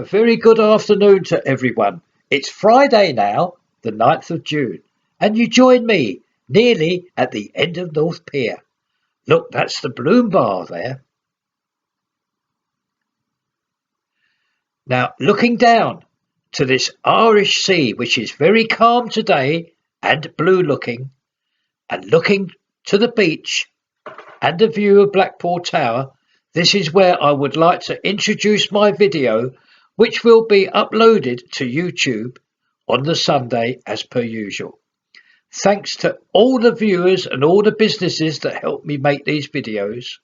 very good afternoon to everyone. It's Friday now, the 9th of June, and you join me nearly at the end of North Pier. Look, that's the Bloom Bar there. Now, looking down to this Irish Sea, which is very calm today and blue looking, and looking to the beach and a view of Blackpool Tower, this is where I would like to introduce my video, which will be uploaded to YouTube on the Sunday as per usual. Thanks to all the viewers and all the businesses that help me make these videos.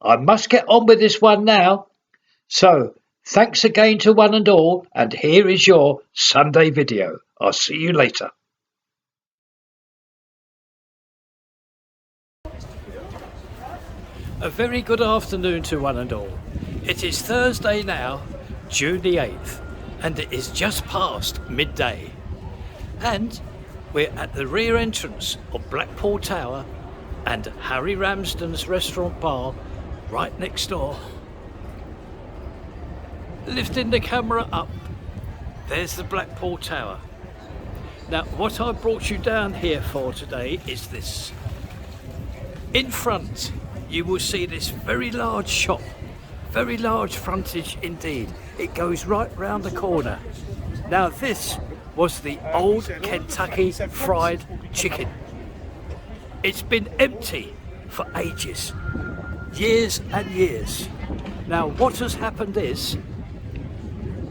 I must get on with this one now. So, thanks again to one and all, and here is your Sunday video. I'll see you later. A very good afternoon to one and all. It is Thursday now, June the 8th, and it is just past midday. And we're at the rear entrance of Blackpool Tower and Harry Ramsden's restaurant bar right next door. Lifting the camera up, there's the Blackpool Tower. Now, what I brought you down here for today is this. In front, you will see this very large shop, very large frontage indeed. It goes right round the corner. Now, this was the old Kentucky Fried Chicken. It's been empty for ages, years and years. Now, what has happened is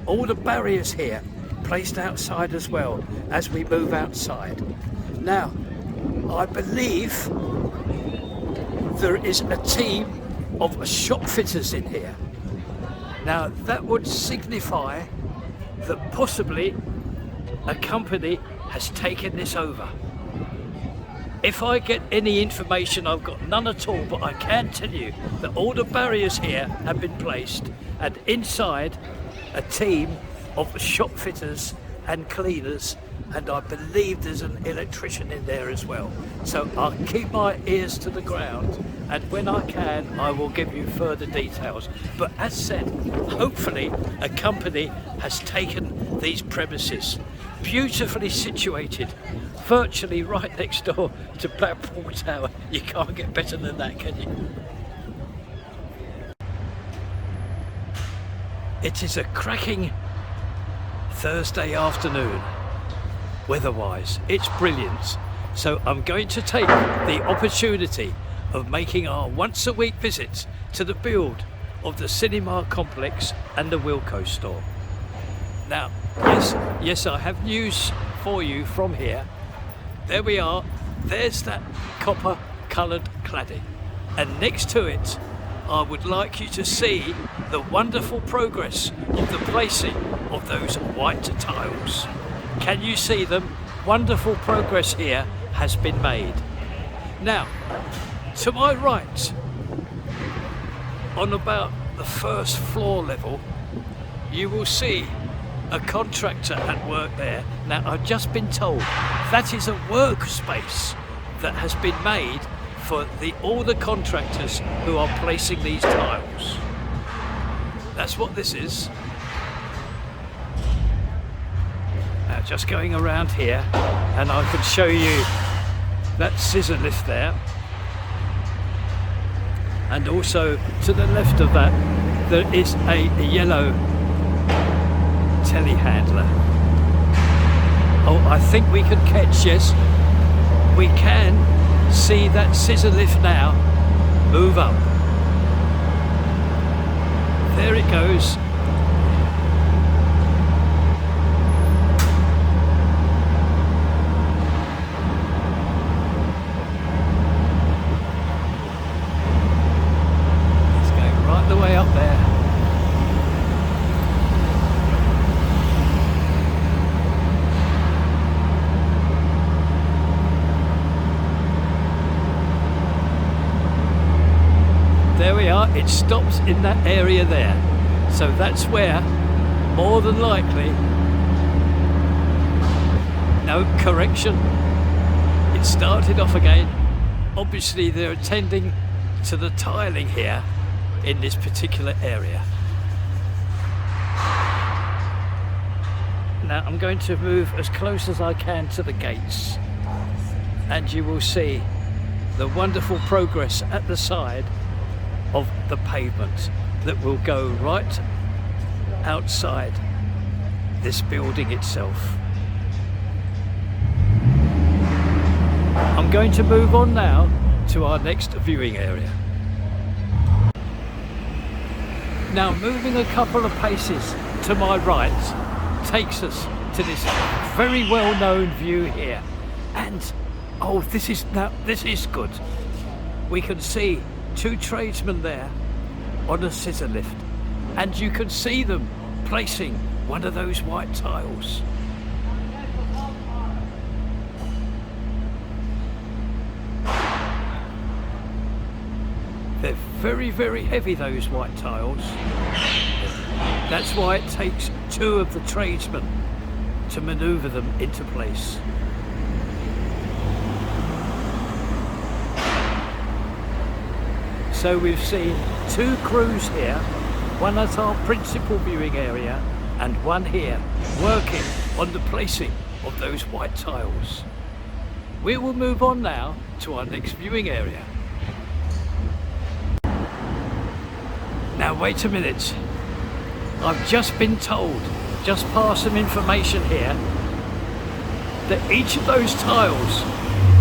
all the barriers here placed outside as well as we move outside. Now, I believe there is a team of shop fitters in here. Now, that would signify that possibly a company has taken this over. If I get any information, I've got none at all, but I can tell you that all the barriers here have been placed, and inside a team of shop fitters and cleaners, and I believe there's an electrician in there as well. So I'll keep my ears to the ground, and when I can, I will give you further details. But as said, hopefully a company has taken these premises, beautifully situated, virtually right next door to Blackpool Tower. You can't get better than that, can you? It is a cracking Thursday afternoon. Weather-wise, it's brilliant. So I'm going to take the opportunity of making our once-a-week visit to the build of the cinema complex and the Wilko store. Now, yes, I have news for you from here. There we are. There's that copper-coloured cladding, and next to it, I would like you to see the wonderful progress of the placing of those white tiles. Can you see them? Wonderful progress here has been made. Now, to my right, on about the first floor level, you will see a contractor at work there. Now, I've just been told that is a workspace that has been made for all the contractors who are placing these tiles. That's what this is. Now, just going around here, and I can show you that scissor lift there, and also to the left of that there is a yellow telehandler. Oh, I think we can catch, yes, we can see that scissor lift now move up. There it goes. It's going right the way up there. There we are, it stops in that area there. So that's where, more than likely, no, correction, it started off again. Obviously they're attending to the tiling here in this particular area. Now I'm going to move as close as I can to the gates, and you will see the wonderful progress at the side of the pavement that will go right outside this building itself. I'm going to move on now to our next viewing area. Now moving a couple of paces to my right takes us to this very well-known view here, and oh, this is good. We can see two tradesmen there on a scissor lift, and you can see them placing one of those white tiles. They're very, very heavy, those white tiles. That's why it takes two of the tradesmen to manoeuvre them into place. So we've seen two crews here, one at our principal viewing area and one here working on the placing of those white tiles. We will move on now to our next viewing area. Now wait a minute, I've just been told, just past some information here, that each of those tiles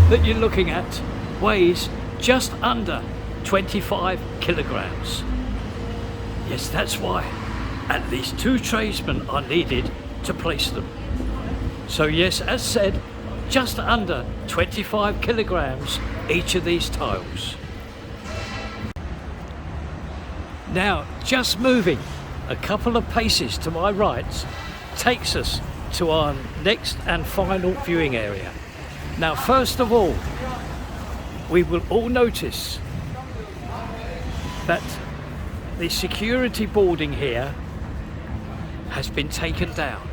that you're looking at weighs just under 25 kilograms. Yes, that's why at least two tradesmen are needed to place them. So yes, as said, just under 25 kilograms each of these tiles. Now, just moving a couple of paces to my right takes us to our next and final viewing area. Now, first of all, we will all notice that the security boarding here has been taken down.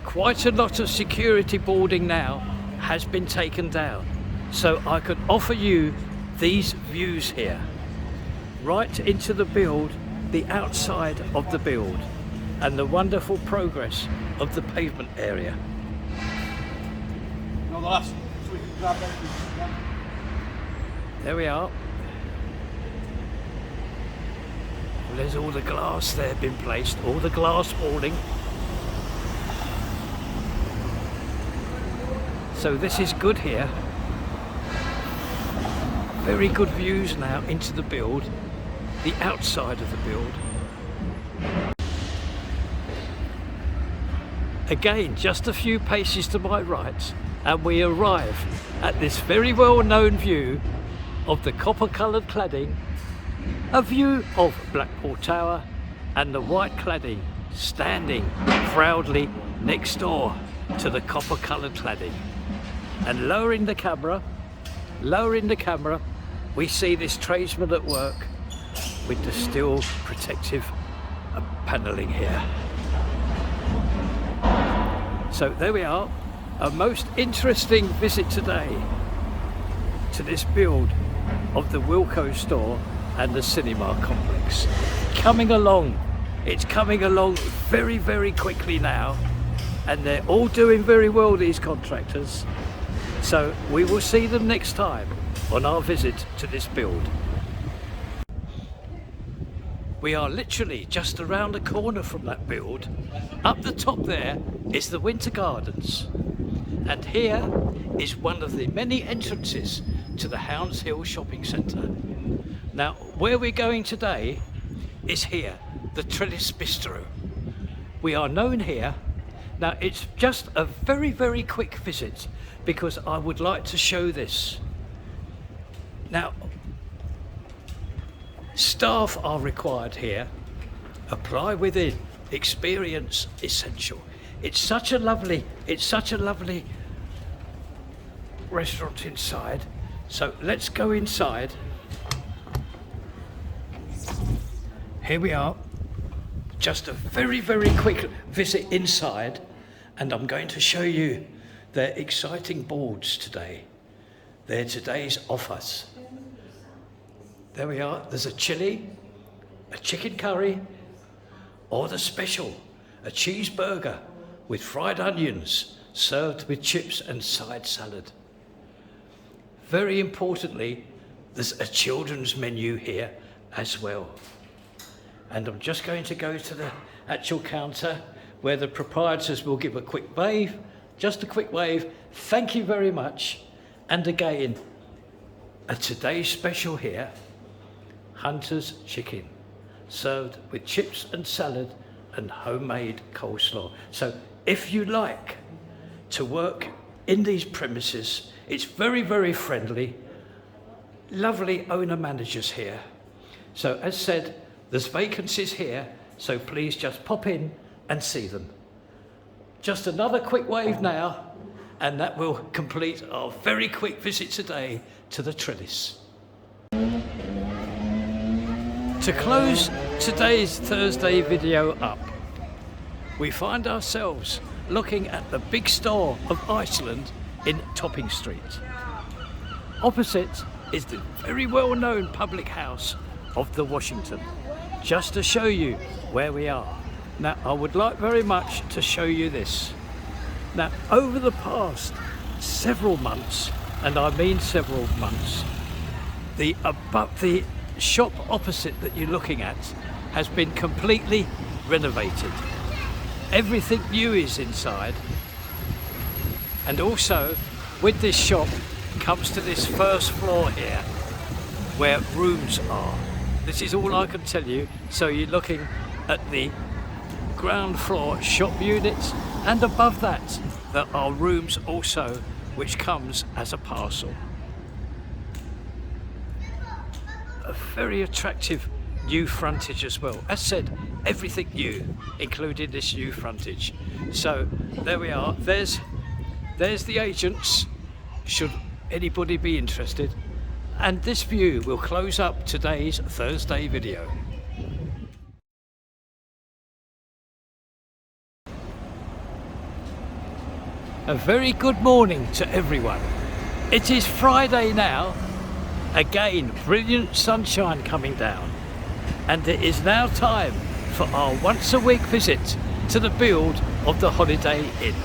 Quite a lot of security boarding now has been taken down. So I could offer you these views here, right into the build, the outside of the build, and the wonderful progress of the pavement area. There we are. Well, there's all the glass there been placed, all the glass boarding. So this is good here. Very good views now into the build, the outside of the build. Again, just a few paces to my right, and we arrive at this very well-known view of the copper-coloured cladding, a view of Blackpool Tower and the white cladding standing proudly next door to the copper-coloured cladding. And lowering the camera, we see this tradesman at work with the steel protective panelling here. So there we are, a most interesting visit today to this build of the Wilko store and the cinema complex. Coming along, it's coming along very, very quickly now, and they're all doing very well, these contractors. So we will see them next time on our visit to this build. We are literally just around the corner from that build. Up the top there is the Winter Gardens, and here is one of the many entrances to the Hounds Hill Shopping Centre. Now, where we're going today is here, the Trellis Bistro. We are known here. Now, it's just a very, very quick visit because I would like to show this. Now, staff are required here. Apply within. Experience essential. It's such a lovely restaurant inside. So let's go inside. Here we are. Just a very, very quick visit inside, and I'm going to show you their exciting boards today. They're today's offers. There we are. There's a chili, a chicken curry, or the special a cheeseburger with fried onions served with chips and side salad. Very importantly, there's a children's menu here as well. And I'm just going to go to the actual counter where the proprietors will give a quick wave, just a quick wave. Thank you very much. And again, a today's special here, Hunter's chicken, served with chips and salad and homemade coleslaw. So if you like to work in these premises, it's very, very friendly, lovely owner managers here. So as said, there's vacancies here, so please just pop in and see them. Just another quick wave now, and that will complete our very quick visit today to the Trellis. To close today's Thursday video up, we find ourselves looking at the big store of Iceland in Topping Street. Opposite is the very well-known public house of the Washington, just to show you where we are. Now, I would like very much to show you this. Now, over the past several months, and I mean several months, the shop opposite that you're looking at has been completely renovated. Everything new is inside, and also with this shop comes to this first floor here where rooms are. This is all I can tell you. So you're looking at the ground floor shop units, and above that there are rooms also which comes as a parcel. A very attractive new frontage as well. As said, everything new, including this new frontage. So there we are. There's the agents, should anybody be interested. And this view will close up today's Thursday video. A very good morning to everyone. It is Friday now. Again, brilliant sunshine coming down. And it is now time for our once a week visit to the build of the Holiday Inn.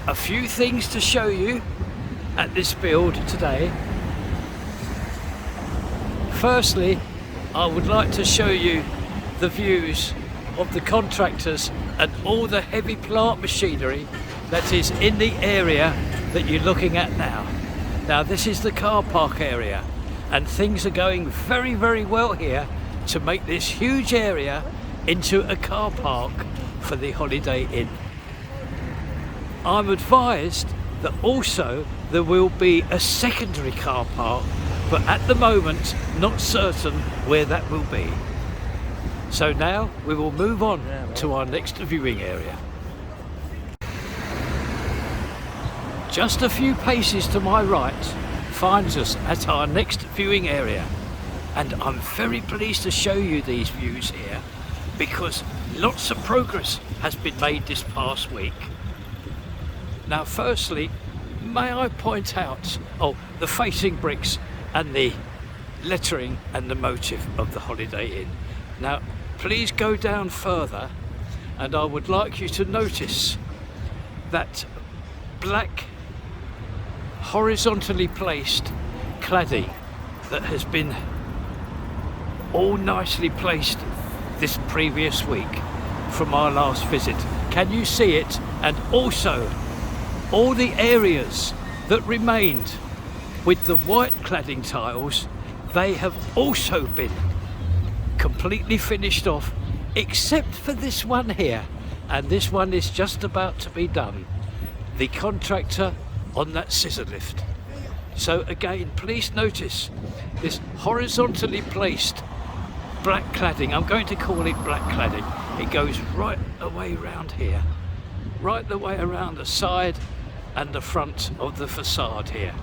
A few things to show you at this build today. Firstly, I would like to show you the views of the contractors and all the heavy plant machinery that is in the area that you're looking at now. Now, this is the car park area, and things are going very, very well here to make this huge area into a car park for the Holiday Inn. I'm advised that also there will be a secondary car park, but at the moment not certain where that will be. So now we will move on to our next viewing area. Just a few paces to my right finds us at our next viewing area, and I'm very pleased to show you these views here because lots of progress has been made this past week. Now, firstly, may I point out the facing bricks and the lettering and the motif of the Holiday Inn. Now, please go down further, and I would like you to notice that black horizontally placed cladding that has been all nicely placed this previous week from our last visit. Can you see it? And also all the areas that remained with the white cladding tiles, they have also been completely finished off, except for this one here, and this one is just about to be done. The contractor on that scissor lift. So again, please notice this horizontally placed black cladding. I'm going to call it black cladding. It goes right away around here, right the way around the side and the front of the facade here.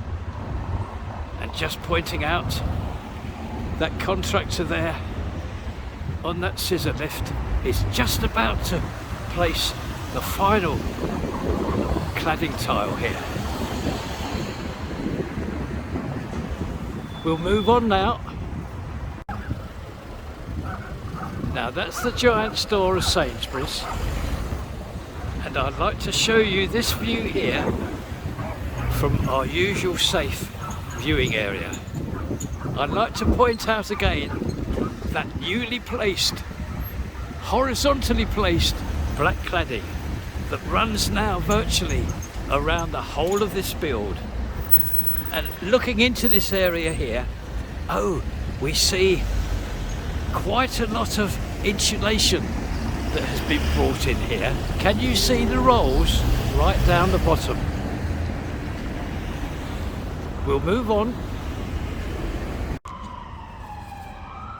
And just pointing out that contractor there on that scissor lift is just about to place the final cladding tile here. We'll move on now. Now that's the giant store of Sainsbury's, and I'd like to show you this view here from our usual safe viewing area. I'd like to point out again that newly placed, horizontally placed black cladding that runs now virtually around the whole of this build. And looking into this area here, oh, we see quite a lot of insulation that has been brought in here. Can you see the rolls right down the bottom? We'll move on.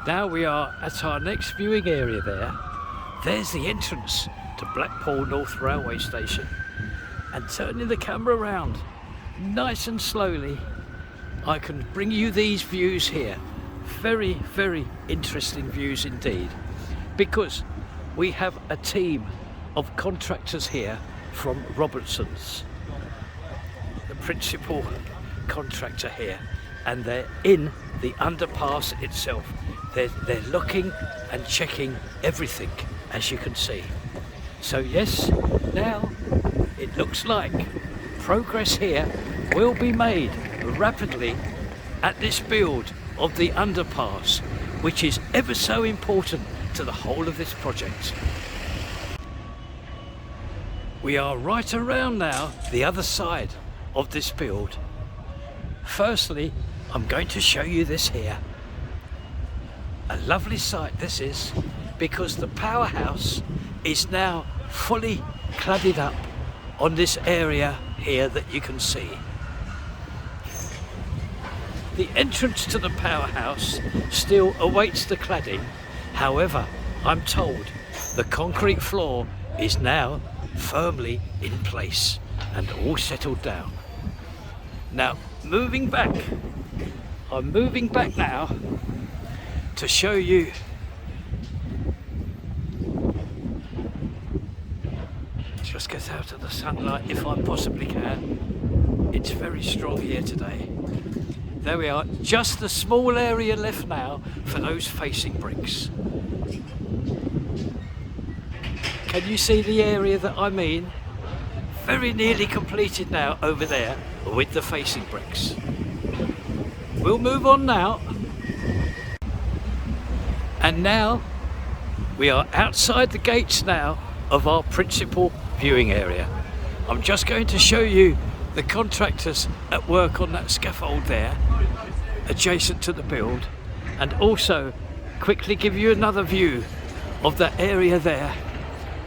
Now we are at our next viewing area there. There's the entrance to Blackpool North Railway Station. And turning the camera around nice and slowly, I can bring you these views here. Very, very interesting views indeed, because we have a team of contractors here from Robertson's, the principal contractor here, and they're in the underpass itself. They're looking and checking everything, as you can see. So yes, now it looks like progress here will be made rapidly at this build of the underpass, which is ever so important to the whole of this project. We are right around now the other side of this build. Firstly, I'm going to show you this here. A lovely sight this is, because the powerhouse is now fully cladded up on this area here that you can see. The entrance to the powerhouse still awaits the cladding. However, I'm told the concrete floor is now firmly in place and all settled down. Now, moving back, I'm moving back now to show you just get out of the sunlight if I possibly can. It's very strong here today. There we are, just the small area left now for those facing bricks. Can you see the area that I mean? Very nearly completed now over there with the facing bricks. We'll move on now. And now we are outside the gates now of our principal viewing area. I'm just going to show you the contractors at work on that scaffold there, adjacent to the build, and also quickly give you another view of that area there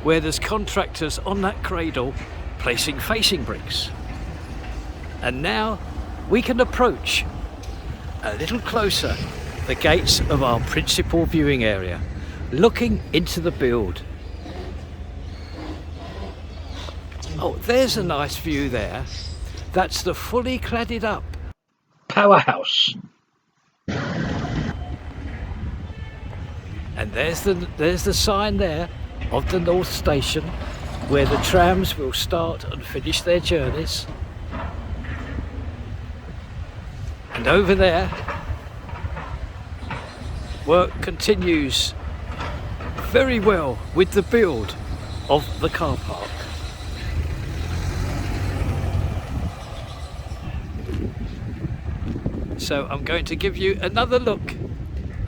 where there's contractors on that cradle placing facing bricks. And now we can approach a little closer the gates of our principal viewing area, looking into the build. Oh, there's a nice view there. That's the fully cladded up powerhouse. And there's the sign there of the North Station, where the trams will start and finish their journeys. And over there, work continues very well with the build of the car park. So I'm going to give you another look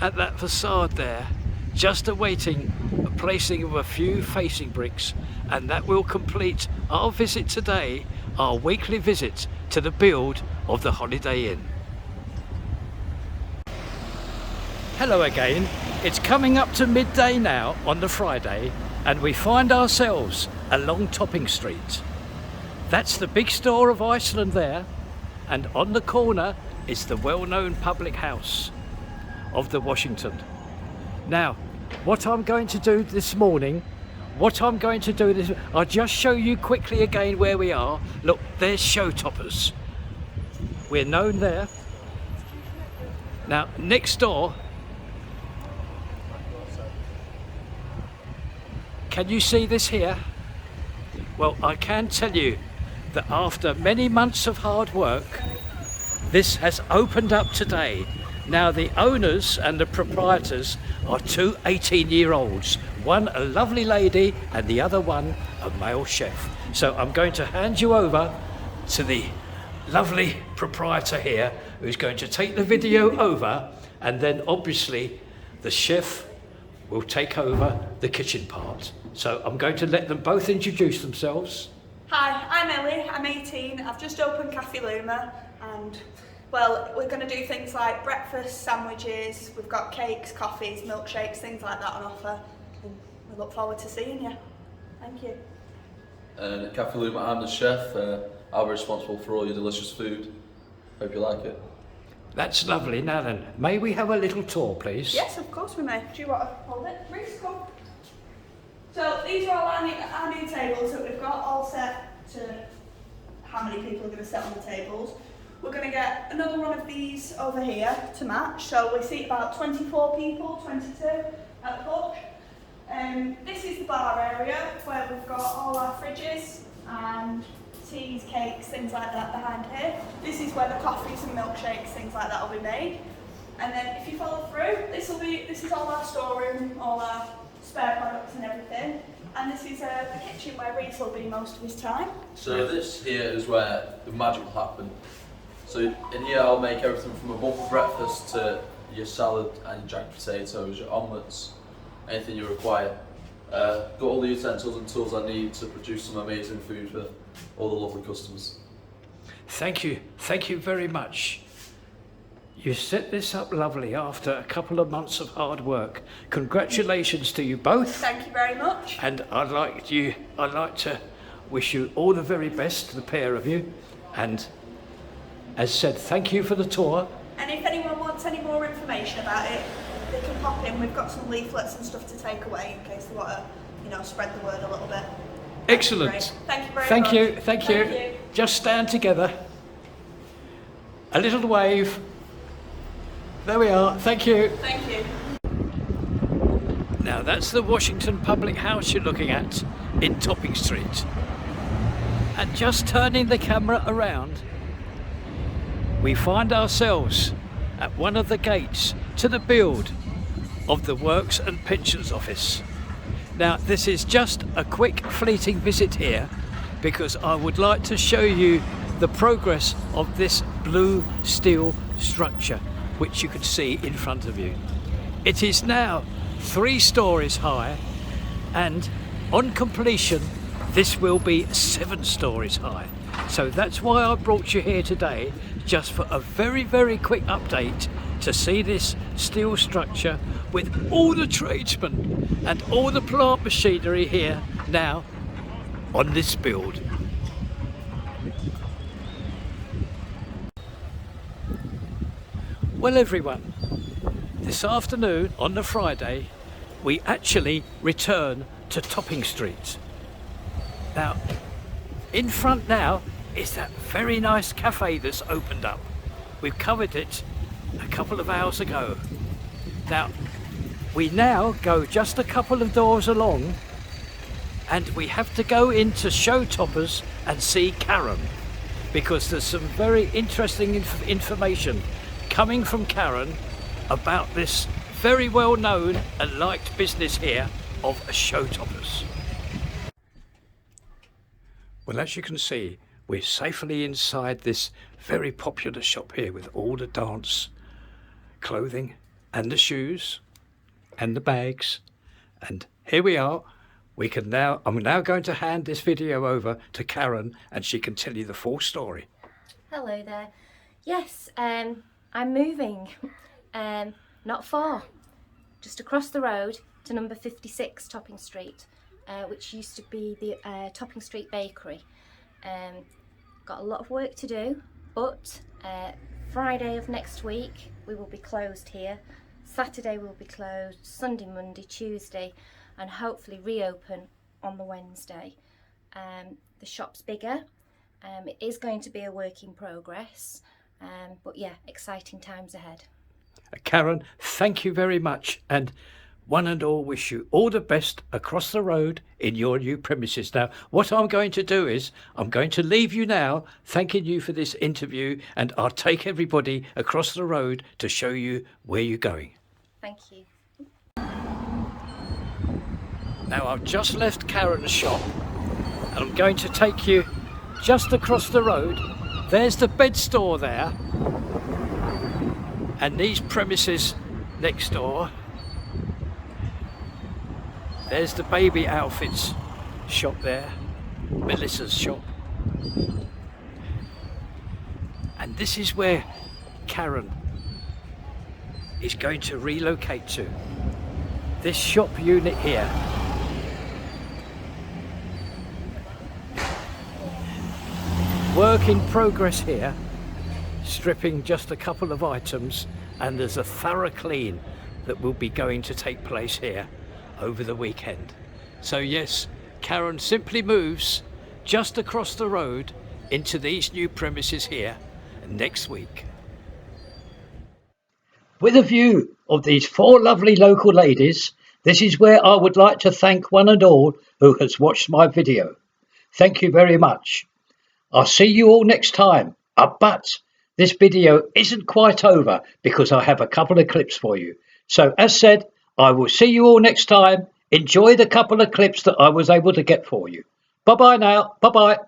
at that facade there, just awaiting a placing of a few facing bricks, and that will complete our visit today, our weekly visit to the build of the Holiday Inn. Hello again. It's coming up to midday now on the Friday, and we find ourselves along Topping Street. That's the big store of Iceland there, and on the corner is the well-known public house of the Washington. Now, what I'm going to do this morning, I'll just show you quickly again where we are. Look, there's Showtoppers. We're known there. Now, next door, can you see this here? Well, I can tell you that after many months of hard work, this has opened up today Now the owners and the proprietors are two 18-year-olds, one a lovely lady and the other one a male chef. So I'm going to hand you over to the lovely proprietor here, who's going to take the video over, and then obviously the chef will take over the kitchen part. So I'm going to let them both introduce themselves. Hi, I'm Ellie, I'm 18, I've just opened Cafe Luma, and well, we're going to do things like breakfast, sandwiches, we've got cakes, coffees, milkshakes, things like that on offer, and we look forward to seeing you. Thank you. And at Cafe Luma, I'm the chef. I'll be responsible for all your delicious food. Hope you like it. That's lovely. Now then, may we have a little tour, please? Yes, of course we may. Do you want to hold it? Reese, come. So these are all our new tables that we've got all set to how many people are going to sit on the tables. We're going to get another one of these over here to match. So we seat about 24 people, 22 at the push. This is the bar area where we've got all our fridges and teas, cakes, things like that behind here. This is where the coffees and milkshakes, things like that will be made. And then if you follow through, this is all our storeroom, all our spare products and everything. And this is the kitchen where Reese will be most of his time. So this here is where the magic will happen. So in here I'll make everything from a bumper breakfast to your salad and your jacket potatoes, your omelettes, anything you require. Got all the utensils and tools I need to produce some amazing food for all the lovely customers. Thank you very much. You set this up lovely after a couple of months of hard work. Congratulations to you both. Thank you very much. And I'd like to wish you all the very best, the pair of you. And as said, thank you for the tour. And if anyone wants any more information about it, they can pop in. We've got some leaflets and stuff to take away in case they want to, spread the word a little bit. Excellent. Thank you very much. Thank you. Just stand together. A little wave. There we are. Thank you. Thank you. Now that's the Washington Public House you're looking at in Topping Street. And just turning the camera around, we find ourselves at one of the gates to the build of the Works and Pensions Office. Now this is just a quick fleeting visit here because I would like to show you the progress of this blue steel structure which you can see in front of you. It is now 3 stories high, and on completion this will be 7 stories high. So that's why I brought you here today, just for a very, very quick update to see this steel structure with all the tradesmen and all the plant machinery here now on this build. Well everyone, this afternoon on the Friday we actually return to Topping Street. Now in front now is that very nice cafe that's opened up. We've covered it a couple of hours ago. Now we now go just a couple of doors along and we have to go into Show Toppers and see Karen, because there's some very interesting information coming from Karen about this very well known and liked business here of Show Toppers. Well, as you can see, we're safely inside this very popular shop here with all the dance clothing and the shoes and the bags. And here we are. I'm now going to hand this video over to Karen and she can tell you the full story. Hello there. Yes, I'm moving. Not far. Just across the road to number 56 Topping Street, which used to be the Topping Street Bakery. Got a lot of work to do, but Friday of next week we will be closed here. Saturday we'll be closed, Sunday, Monday, Tuesday, and hopefully reopen on the Wednesday. The shop's bigger. It is going to be a work in progress, but yeah, exciting times ahead. Karen, thank you very much, and one and all wish you all the best across the road in your new premises. Now, what I'm going to do is I'm going to leave you now, thanking you for this interview, and I'll take everybody across the road to show you where you're going. Thank you. Now, I've just left Karen's shop and I'm going to take you just across the road. There's the bed store there, and these premises next door. There's the baby outfits shop there, Melissa's shop. And this is where Karen is going to relocate to. This shop unit here. Work in progress here, stripping just a couple of items, and there's a thorough clean that will be going to take place here over the weekend. So yes, Karen simply moves just across the road into these new premises here next week. With a view of these 4 lovely local ladies, this is where I would like to thank one and all who has watched my video. Thank you very much. I'll see you all next time. But this video isn't quite over because I have a couple of clips for you. So as said, I will see you all next time. Enjoy the couple of clips that I was able to get for you. Bye bye now. Bye bye.